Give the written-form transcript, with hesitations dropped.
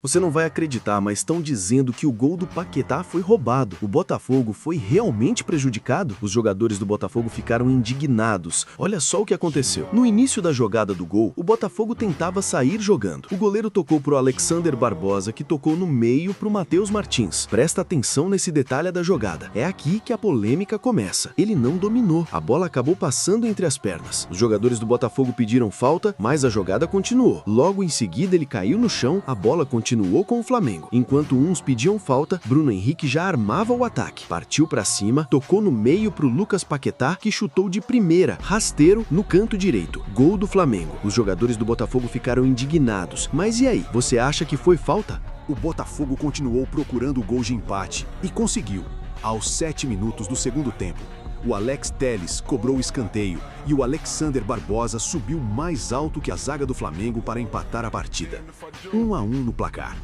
Você não vai acreditar, mas estão dizendo que o gol do Paquetá foi roubado. O Botafogo foi realmente prejudicado? Os jogadores do Botafogo ficaram indignados. Olha só o que aconteceu. No início da jogada do gol, o Botafogo tentava sair jogando. O goleiro tocou pro Alexander Barbosa, que tocou no meio pro Matheus Martins. Presta atenção nesse detalhe da jogada. É aqui que a polêmica começa. Ele não dominou. A bola acabou passando entre as pernas. Os jogadores do Botafogo pediram falta, mas a jogada continuou. Logo em seguida, ele caiu no chão, a bola continuou com o Flamengo. Enquanto uns pediam falta, Bruno Henrique já armava o ataque. Partiu pra cima, tocou no meio pro Lucas Paquetá, que chutou de primeira, rasteiro, no canto direito. Gol do Flamengo. Os jogadores do Botafogo ficaram indignados. Mas e aí? Você acha que foi falta? O Botafogo continuou procurando o gol de empate e conseguiu. Aos 7 minutos do segundo tempo, o Alex Telles cobrou o escanteio e o Alexander Barbosa subiu mais alto que a zaga do Flamengo para empatar a partida. 1 a 1 no placar.